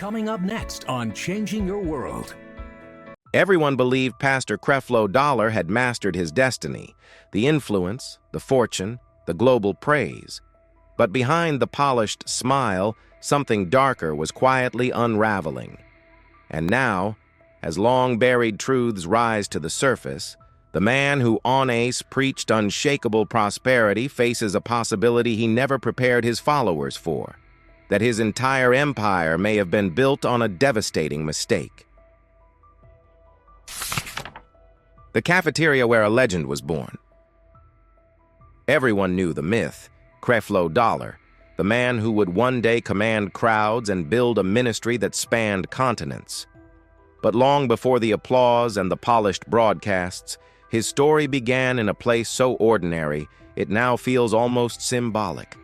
Coming up next on Changing Your World. Everyone believed Pastor Creflo Dollar had mastered his destiny, the influence, the fortune, the global praise. But behind the polished smile, something darker was quietly unraveling. And now, as long-buried truths rise to the surface, the man who on Ace preached unshakable prosperity faces a possibility he never prepared his followers for, that his entire empire may have been built on a devastating mistake. The cafeteria where a legend was born. Everyone knew the myth, Creflo Dollar, the man who would one day command crowds and build a ministry that spanned continents. But long before the applause and the polished broadcasts, his story began in a place so ordinary, it now feels almost symbolic.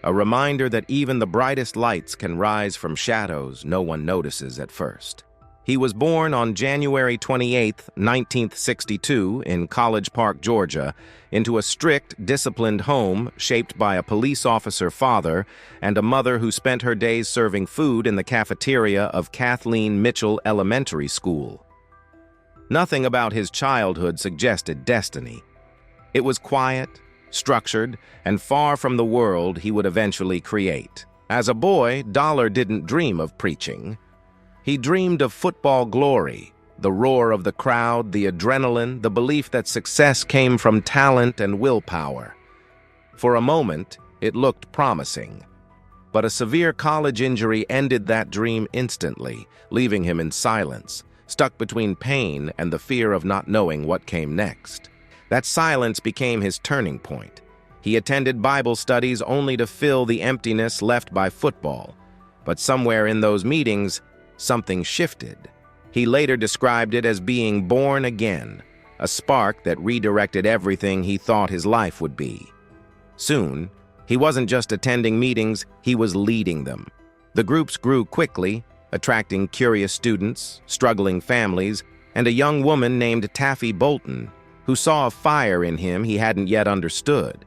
A reminder that even the brightest lights can rise from shadows no one notices at first. He was born on January 28, 1962, in College Park, Georgia, into a strict, disciplined home shaped by a police officer father and a mother who spent her days serving food in the cafeteria of Kathleen Mitchell Elementary School. Nothing about his childhood suggested destiny. It was quiet, structured, and far from the world he would eventually create. As a boy, Dollar didn't dream of preaching. He dreamed of football glory, the roar of the crowd, the adrenaline, the belief that success came from talent and willpower. For a moment, it looked promising. But a severe college injury ended that dream instantly, leaving him in silence, stuck between pain and the fear of not knowing what came next. That silence became his turning point. He attended Bible studies only to fill the emptiness left by football. But somewhere in those meetings, something shifted. He later described it as being born again, a spark that redirected everything he thought his life would be. Soon, he wasn't just attending meetings, he was leading them. The groups grew quickly, attracting curious students, struggling families, and a young woman named Taffy Bolton, who saw a fire in him he hadn't yet understood.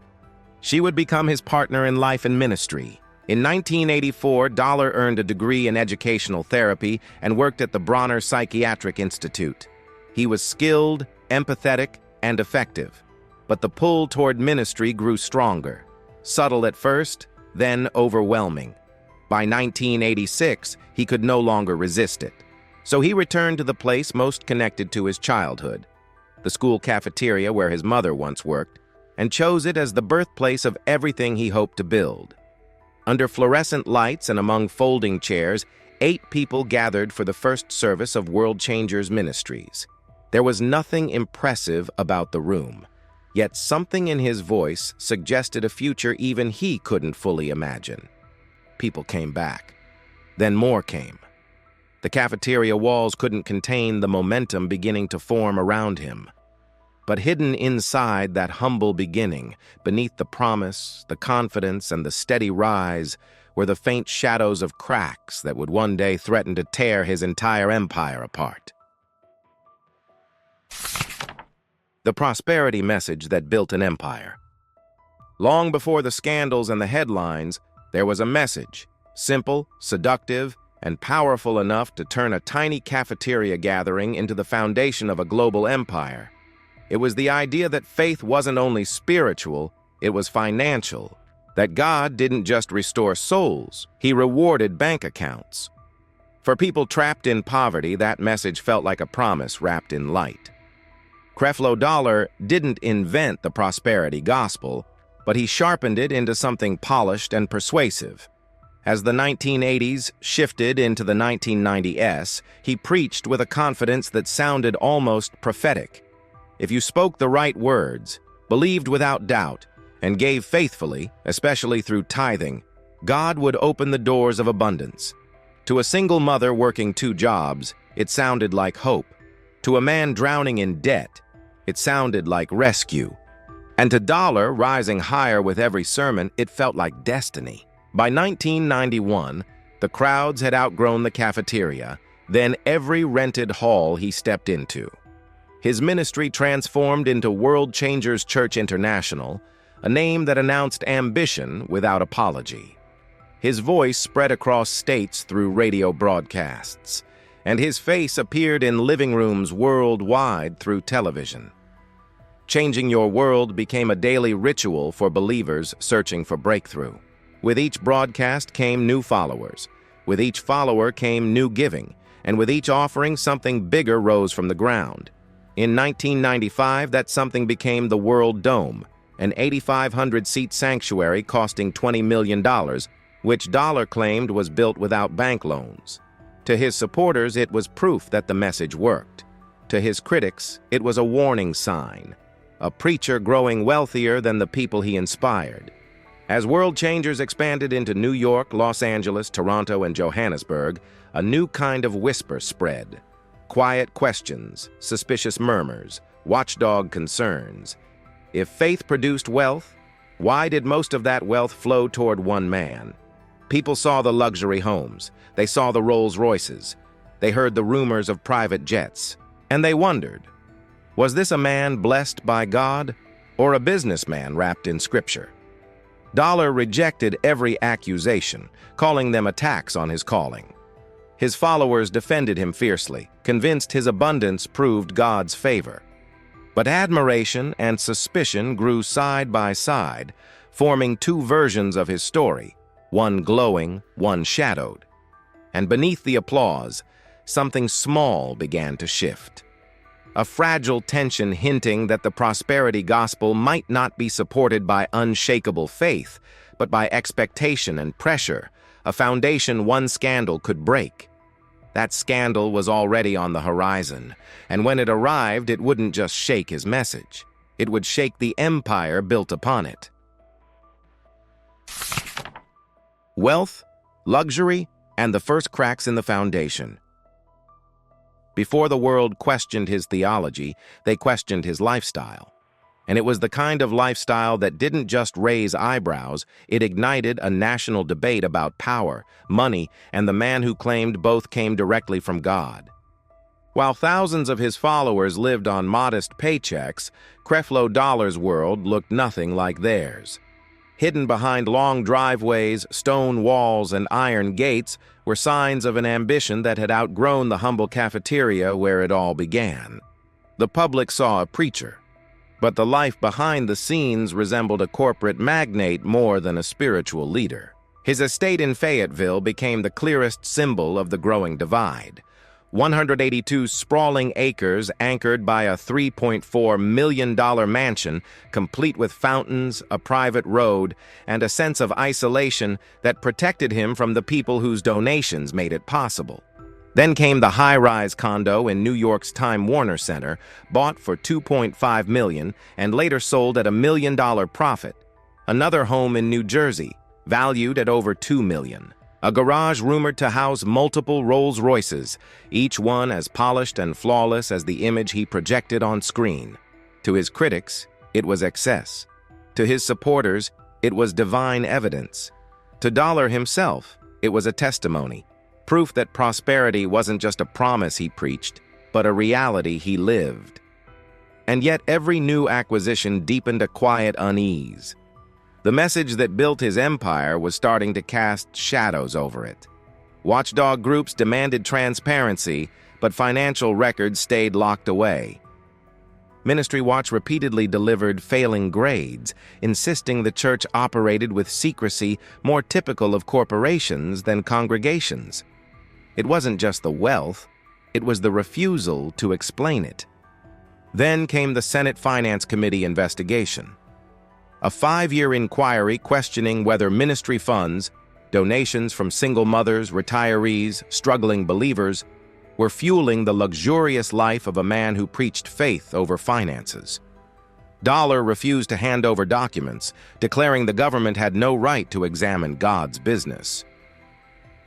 She would become his partner in life and ministry. In 1984, Dollar earned a degree in educational therapy and worked at the Bronner Psychiatric Institute. He was skilled, empathetic, and effective. But the pull toward ministry grew stronger. Subtle at first, then overwhelming. By 1986, he could no longer resist it. So he returned to the place most connected to his childhood, the school cafeteria where his mother once worked, and chose it as the birthplace of everything he hoped to build. Under fluorescent lights and among folding chairs, 8 people gathered for the first service of World Changers Ministries. There was nothing impressive about the room, yet something in his voice suggested a future even he couldn't fully imagine. People came back. Then more came. The cafeteria walls couldn't contain the momentum beginning to form around him. But hidden inside that humble beginning, beneath the promise, the confidence, and the steady rise, were the faint shadows of cracks that would one day threaten to tear his entire empire apart. The prosperity message that built an empire. Long before the scandals and the headlines, there was a message, simple, seductive, and powerful enough to turn a tiny cafeteria gathering into the foundation of a global empire. It was the idea that faith wasn't only spiritual, it was financial. That God didn't just restore souls, He rewarded bank accounts. For people trapped in poverty, that message felt like a promise wrapped in light. Creflo Dollar didn't invent the prosperity gospel, but he sharpened it into something polished and persuasive. As the 1980s shifted into the 1990s, he preached with a confidence that sounded almost prophetic. If you spoke the right words, believed without doubt, and gave faithfully, especially through tithing, God would open the doors of abundance. To a single mother working 2 jobs, it sounded like hope. To a man drowning in debt, it sounded like rescue. And to Dollar, rising higher with every sermon, it felt like destiny. By 1991, the crowds had outgrown the cafeteria, then every rented hall he stepped into. His ministry transformed into World Changers Church International, a name that announced ambition without apology. His voice spread across states through radio broadcasts, and his face appeared in living rooms worldwide through television. Changing your world became a daily ritual for believers searching for breakthrough. With each broadcast came new followers. With each follower came new giving, and with each offering something bigger rose from the ground. In 1995, that something became the World Dome, an 8,500-seat sanctuary costing $20 million, which Dollar claimed was built without bank loans. To his supporters, it was proof that the message worked. To his critics, it was a warning sign, a preacher growing wealthier than the people he inspired. As World Changers expanded into New York, Los Angeles, Toronto, and Johannesburg, a new kind of whisper spread. Quiet questions, suspicious murmurs, watchdog concerns. If faith produced wealth, why did most of that wealth flow toward one man? People saw the luxury homes. They saw the Rolls Royces. They heard the rumors of private jets. And they wondered, was this a man blessed by God or a businessman wrapped in Scripture? Dollar rejected every accusation, calling them attacks on his calling. His followers defended him fiercely, convinced his abundance proved God's favor. But admiration and suspicion grew side by side, forming two versions of his story, one glowing, one shadowed. And beneath the applause, something small began to shift. A fragile tension hinting that the prosperity gospel might not be supported by unshakable faith, but by expectation and pressure, a foundation one scandal could break. That scandal was already on the horizon, and when it arrived, it wouldn't just shake his message. It would shake the empire built upon it. Wealth, luxury, and the first cracks in the foundation. Before the world questioned his theology, they questioned his lifestyle. And it was the kind of lifestyle that didn't just raise eyebrows, it ignited a national debate about power, money, and the man who claimed both came directly from God. While thousands of his followers lived on modest paychecks, Creflo Dollar's world looked nothing like theirs. Hidden behind long driveways, stone walls, and iron gates were signs of an ambition that had outgrown the humble cafeteria where it all began. The public saw a preacher, but the life behind the scenes resembled a corporate magnate more than a spiritual leader. His estate in Fayetteville became the clearest symbol of the growing divide. 182 sprawling acres anchored by a $3.4 million mansion, complete with fountains, a private road, and a sense of isolation that protected him from the people whose donations made it possible. Then came the high-rise condo in New York's Time Warner Center, bought for $2.5 million and later sold at $1 million profit. Another home in New Jersey, valued at over $2 million. A garage rumored to house multiple Rolls Royces, each one as polished and flawless as the image he projected on screen. To his critics, it was excess. To his supporters, it was divine evidence. To Dollar himself, it was a testimony, proof that prosperity wasn't just a promise he preached, but a reality he lived. And yet every new acquisition deepened a quiet unease. The message that built his empire was starting to cast shadows over it. Watchdog groups demanded transparency, but financial records stayed locked away. Ministry Watch repeatedly delivered failing grades, insisting the church operated with secrecy more typical of corporations than congregations. It wasn't just the wealth, it was the refusal to explain it. Then came the Senate Finance Committee investigation. A 5-year inquiry questioning whether ministry funds, donations from single mothers, retirees, struggling believers, were fueling the luxurious life of a man who preached faith over finances. Dollar refused to hand over documents, declaring the government had no right to examine God's business.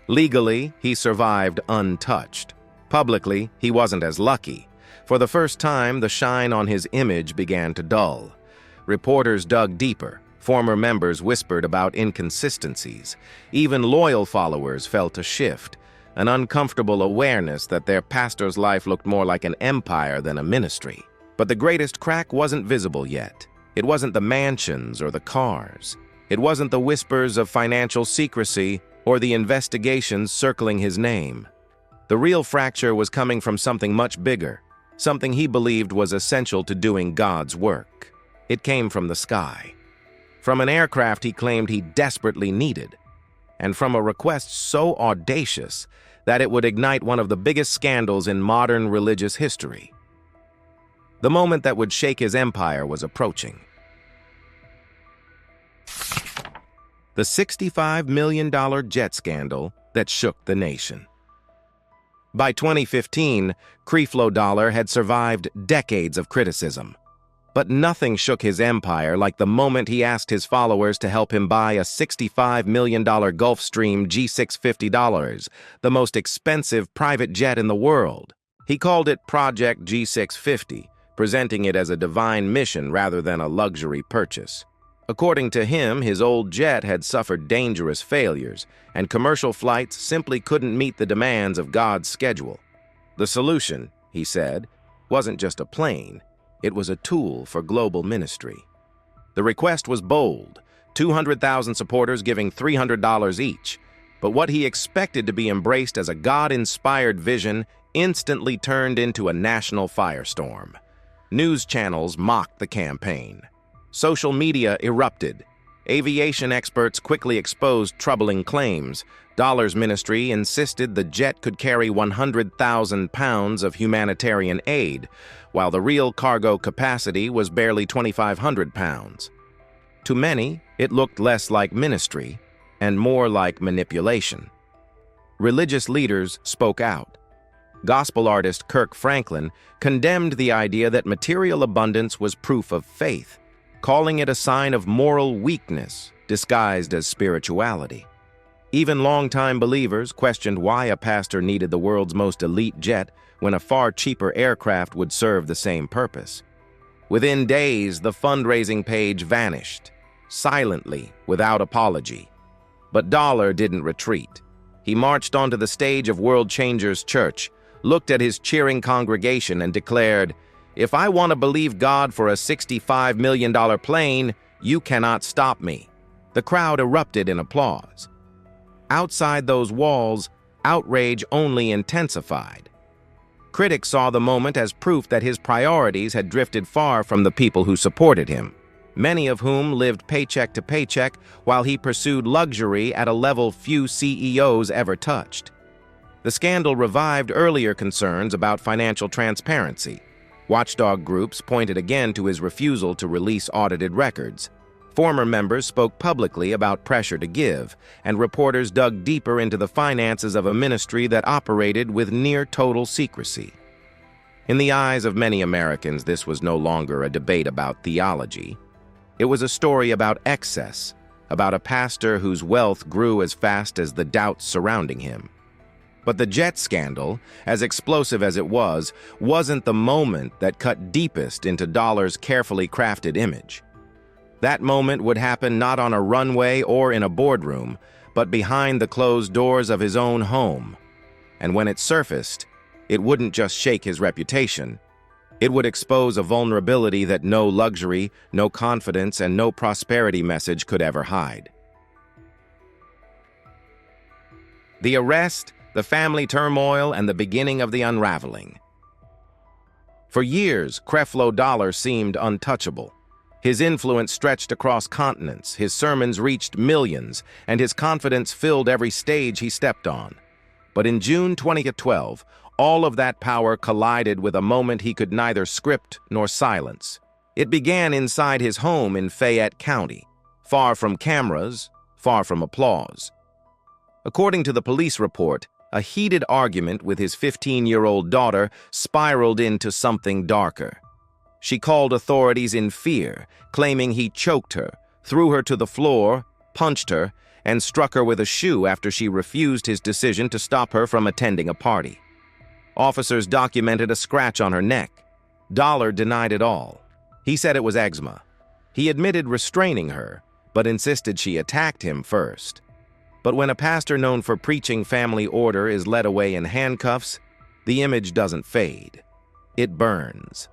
Legally, he survived untouched. Publicly, he wasn't as lucky. For the first time, the shine on his image began to dull. Reporters dug deeper. Former members whispered about inconsistencies. Even loyal followers felt a shift, an uncomfortable awareness that their pastor's life looked more like an empire than a ministry. But the greatest crack wasn't visible yet. It wasn't the mansions or the cars. It wasn't the whispers of financial secrecy or the investigations circling his name. The real fracture was coming from something much bigger, something he believed was essential to doing God's work. It came from the sky, from an aircraft he claimed he desperately needed, and from a request so audacious that it would ignite one of the biggest scandals in modern religious history. The moment that would shake his empire was approaching. The $65 million jet scandal that shook the nation. By 2015, Creflo Dollar had survived decades of criticism. But nothing shook his empire like the moment he asked his followers to help him buy a $65 million Gulfstream G650, the most expensive private jet in the world. He called it Project G650, presenting it as a divine mission rather than a luxury purchase. According to him, his old jet had suffered dangerous failures, and commercial flights simply couldn't meet the demands of God's schedule. The solution, he said, wasn't just a plane, it was a tool for global ministry. The request was bold, 200,000 supporters giving $300 each, but what he expected to be embraced as a God-inspired vision instantly turned into a national firestorm. News channels mocked the campaign. Social media erupted. Aviation experts quickly exposed troubling claims. Dollar's ministry insisted the jet could carry 100,000 pounds of humanitarian aid, while the real cargo capacity was barely 2,500 pounds. To many, it looked less like ministry and more like manipulation. Religious leaders spoke out. Gospel artist Kirk Franklin condemned the idea that material abundance was proof of faith, calling it a sign of moral weakness disguised as spirituality. Even longtime believers questioned why a pastor needed the world's most elite jet when a far cheaper aircraft would serve the same purpose. Within days, the fundraising page vanished, silently, without apology. But Dollar didn't retreat. He marched onto the stage of World Changers Church, looked at his cheering congregation, and declared, "If I want to believe God for a $65 million plane, you cannot stop me." The crowd erupted in applause. Outside those walls, outrage only intensified. Critics saw the moment as proof that his priorities had drifted far from the people who supported him, many of whom lived paycheck to paycheck while he pursued luxury at a level few CEOs ever touched. The scandal revived earlier concerns about financial transparency. Watchdog groups pointed again to his refusal to release audited records. Former members spoke publicly about pressure to give, and reporters dug deeper into the finances of a ministry that operated with near total secrecy. In the eyes of many Americans, this was no longer a debate about theology. It was a story about excess, about a pastor whose wealth grew as fast as the doubts surrounding him. But the jet scandal, as explosive as it was, wasn't the moment that cut deepest into Dollar's carefully crafted image. That moment would happen not on a runway or in a boardroom, but behind the closed doors of his own home. And when it surfaced, it wouldn't just shake his reputation. It would expose a vulnerability that no luxury, no confidence, and no prosperity message could ever hide. The arrest, the family turmoil, and the beginning of the unraveling. For years, Creflo Dollar seemed untouchable. His influence stretched across continents, his sermons reached millions, and his confidence filled every stage he stepped on. But in June 2012, all of that power collided with a moment he could neither script nor silence. It began inside his home in Fayette County, far from cameras, far from applause. According to the police report, a heated argument with his 15-year-old daughter spiraled into something darker. She called authorities in fear, claiming he choked her, threw her to the floor, punched her, and struck her with a shoe after she refused his decision to stop her from attending a party. Officers documented a scratch on her neck. Dollar denied it all. He said it was eczema. He admitted restraining her, but insisted she attacked him first. But when a pastor known for preaching family order is led away in handcuffs, the image doesn't fade. It burns.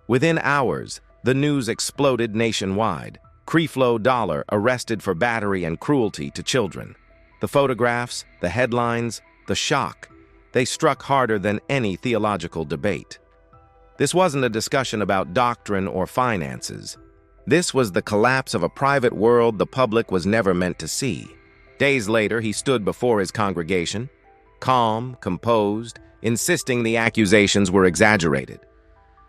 Within hours, the news exploded nationwide. Creflo Dollar arrested for battery and cruelty to children. The photographs, the headlines, the shock, they struck harder than any theological debate. This wasn't a discussion about doctrine or finances. This was the collapse of a private world the public was never meant to see. Days later, he stood before his congregation, calm, composed, insisting the accusations were exaggerated.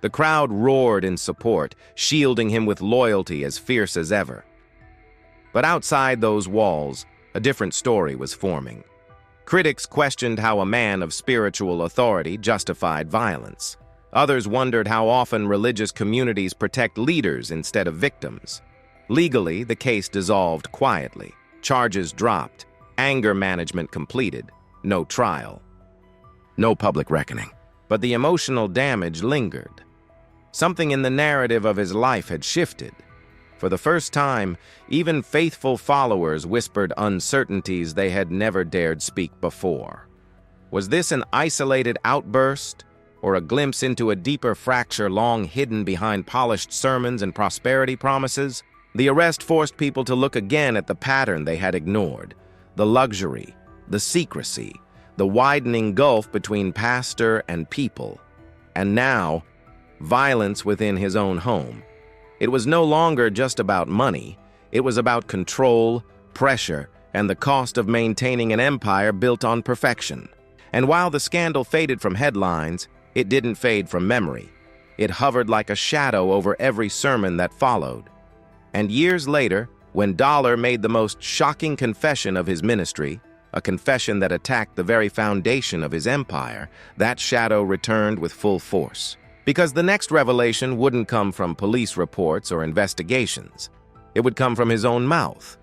The crowd roared in support, shielding him with loyalty as fierce as ever. But outside those walls, a different story was forming. Critics questioned how a man of spiritual authority justified violence. Others wondered how often religious communities protect leaders instead of victims. Legally, the case dissolved quietly. Charges dropped. Anger management completed. No trial. No public reckoning. But the emotional damage lingered. Something in the narrative of his life had shifted. For the first time, even faithful followers whispered uncertainties they had never dared speak before. Was this an isolated outburst, or a glimpse into a deeper fracture long hidden behind polished sermons and prosperity promises? The arrest forced people to look again at the pattern they had ignored: the luxury, the secrecy, the widening gulf between pastor and people. And now, violence within his own home. It was no longer just about money. It was about control, pressure, and the cost of maintaining an empire built on perfection. And while the scandal faded from headlines, it didn't fade from memory. It hovered like a shadow over every sermon that followed. And years later, when Dollar made the most shocking confession of his ministry, a confession that attacked the very foundation of his empire, that shadow returned with full force. Because the next revelation wouldn't come from police reports or investigations. It would come from his own mouth,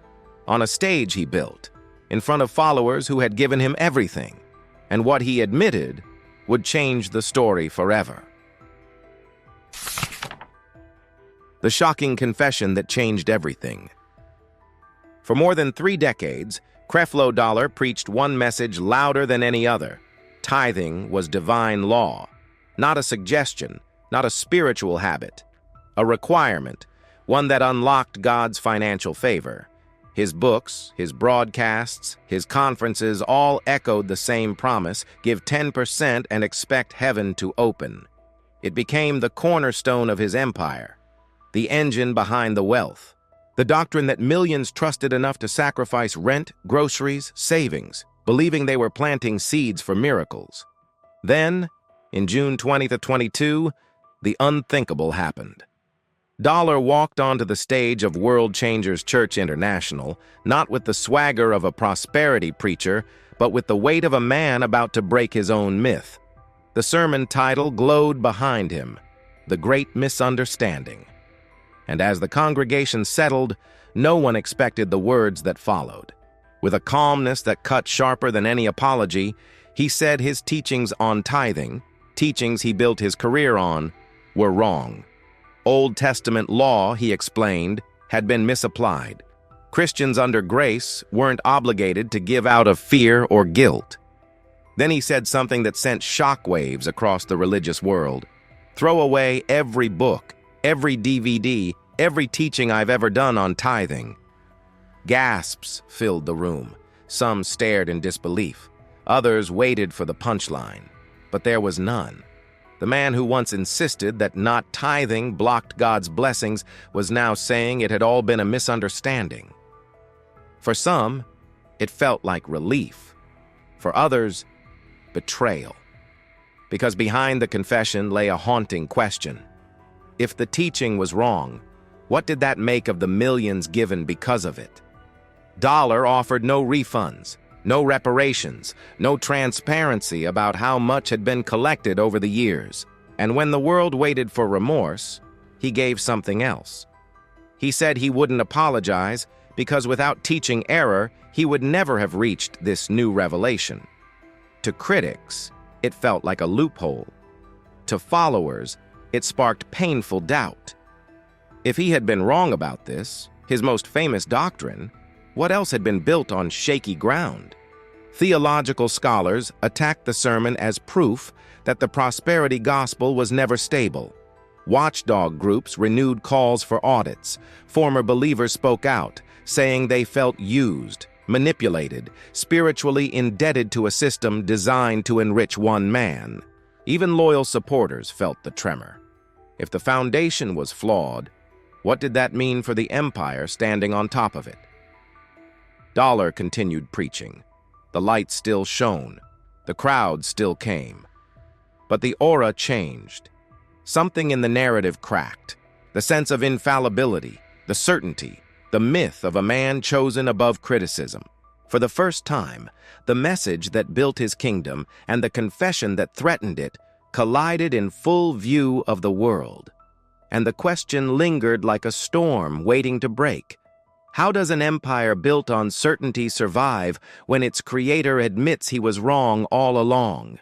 on a stage he built, in front of followers who had given him everything. And what he admitted would change the story forever. The shocking confession that changed everything. For more than 3 decades, Creflo Dollar preached one message louder than any other. Tithing was divine law. Not a suggestion, not a spiritual habit. A requirement, one that unlocked God's financial favor. His books, his broadcasts, his conferences all echoed the same promise: give 10% and expect heaven to open. It became the cornerstone of his empire, the engine behind the wealth, the doctrine that millions trusted enough to sacrifice rent, groceries, savings, believing they were planting seeds for miracles. Then, in June 20th of 22, the unthinkable happened. Dollar walked onto the stage of World Changers Church International, not with the swagger of a prosperity preacher, but with the weight of a man about to break his own myth. The sermon title glowed behind him: The Great Misunderstanding. And as the congregation settled, no one expected the words that followed. With a calmness that cut sharper than any apology, he said his teachings on tithing, teachings he built his career on, were wrong. Old Testament law, he explained, had been misapplied. Christians under grace weren't obligated to give out of fear or guilt. Then he said something that sent shockwaves across the religious world. Throw away every book, every DVD, every teaching I've ever done on tithing. Gasps filled the room. Some stared in disbelief. Others waited for the punchline. But there was none. The man who once insisted that not tithing blocked God's blessings was now saying it had all been a misunderstanding. For some, it felt like relief. For others, betrayal. Because behind the confession lay a haunting question. If the teaching was wrong, what did that make of the millions given because of it? Dollar offered no refunds, no reparations, no transparency about how much had been collected over the years. And when the world waited for remorse, he gave something else. He said he wouldn't apologize because without teaching error, he would never have reached this new revelation. To critics, it felt like a loophole. To followers, it sparked painful doubt. If he had been wrong about this, his most famous doctrine, what else had been built on shaky ground? Theological scholars attacked the sermon as proof that the prosperity gospel was never stable. Watchdog groups renewed calls for audits. Former believers spoke out, saying they felt used, manipulated, spiritually indebted to a system designed to enrich one man. Even loyal supporters felt the tremor. If the foundation was flawed, what did that mean for the empire standing on top of it? Dollar continued preaching. The light still shone. The crowd still came. But the aura changed. Something in the narrative cracked. The sense of infallibility, the certainty, the myth of a man chosen above criticism. For the first time, the message that built his kingdom and the confession that threatened it collided in full view of the world. And the question lingered like a storm waiting to break. How does an empire built on certainty survive when its creator admits he was wrong all along?